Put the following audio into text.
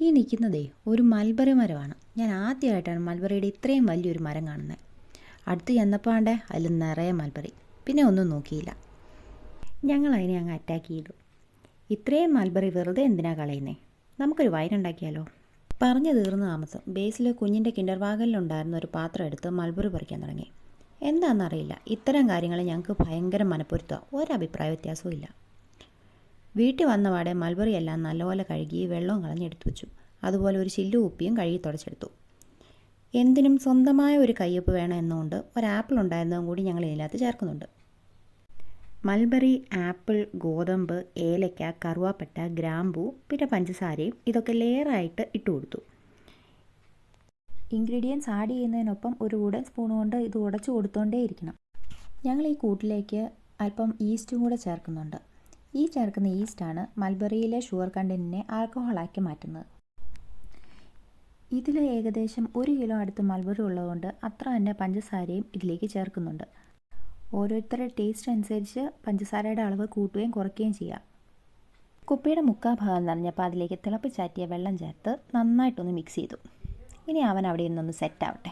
ഈ നിൽക്കുന്നതേ ഒരു മൽബറി മരമാണ്. ഞാൻ ആദ്യമായിട്ടാണ് മൽബറിയുടെ ഇത്രയും വലിയൊരു മരം കാണുന്നത്. അടുത്ത് ചെന്നപ്പോണ്ടേ അതിൽ നിറയെ മൽബറി. പിന്നെ ഒന്നും നോക്കിയില്ല. ഞങ്ങൾ അതിനെ അങ്ങ് അറ്റാക്ക് ചെയ്തു. ഇത്രയും മൽബറി വെറുതെ എന്തിനാ കളയുന്നേ? നമുക്കൊരു വൈൻ ഉണ്ടാക്കിയാലോ? പറഞ്ഞു തീർന്ന താമസം ബേസിൽ കുഞ്ഞിൻ്റെ കിൻഡർവാഗനിലുണ്ടായിരുന്ന ഒരു പാത്രം എടുത്ത് മൽബറി പറിക്കാൻ തുടങ്ങി. എന്താണെന്നറിയില്ല, ഇത്തരം കാര്യങ്ങൾ ഞങ്ങൾക്ക് ഭയങ്കര മനപ്പൊരുത്തമാണ്. ഒരഭിപ്രായ വ്യത്യാസവും ഇല്ല. വീട്ടിൽ വന്നപാടെ മൽബറി എല്ലാം നല്ലപോലെ കഴുകി വെള്ളവും കളഞ്ഞെടുത്തു വെച്ചു. അതുപോലെ ഒരു ചില്ലു കുപ്പിയും കഴുകി തുടച്ചെടുത്തു. എന്തിനും സ്വന്തമായ ഒരു കയ്യൊപ്പ് വേണം എന്നുകൊണ്ട് ഒരു ആപ്പിൾ ഉണ്ടായിരുന്നതും കൂടി ഞങ്ങൾ ഇതിനകത്ത് ചേർക്കുന്നുണ്ട്. മൽബറി, ആപ്പിൾ, ഗോതമ്പ്, ഏലക്ക, കറുവാപ്പട്ട, ഗ്രാമ്പൂ, പിന്നെ പഞ്ചസാരയും ഇതൊക്കെ ലെയറായിട്ട് ഇട്ട് കൊടുത്തു. ഇൻഗ്രീഡിയൻസ് ആഡ് ചെയ്യുന്നതിനൊപ്പം ഒരു വുഡൻ സ്പൂൺ കൊണ്ട് ഇത് ഉടച്ചു കൊടുത്തോണ്ടേ ഇരിക്കണം. ഞങ്ങൾ ഈ കൂട്ടിലേക്ക് അല്പം ഈസ്റ്റും കൂടെ ചേർക്കുന്നുണ്ട്. ഈ ചേർക്കുന്ന ഈസ്റ്റാണ് മൽബറിയിലെ ഷുഗർ കണ്ടൻറ്റിനെ ആൽക്കഹോളാക്കി മാറ്റുന്നത്. ഇതിൽ ഏകദേശം 1 കിലോ അടുത്ത് മൽബറി ഉള്ളതുകൊണ്ട് അത്ര തന്നെ പഞ്ചസാരയും ഇതിലേക്ക് ചേർക്കുന്നുണ്ട്. ഓരോരുത്തരുടെ ടേസ്റ്റ് അനുസരിച്ച് പഞ്ചസാരയുടെ അളവ് കൂട്ടുകയും കുറയ്ക്കുകയും ചെയ്യാം. കുപ്പിയുടെ മുക്കാൽ ഭാഗം നിറഞ്ഞപ്പോൾ അതിലേക്ക് തിളപ്പിച്ചാറ്റിയ വെള്ളം ചേർത്ത് നന്നായിട്ടൊന്ന് മിക്സ് ചെയ്തു. ഇനി അവൻ അവിടെ ഇരുന്നൊന്ന് സെറ്റാവട്ടെ.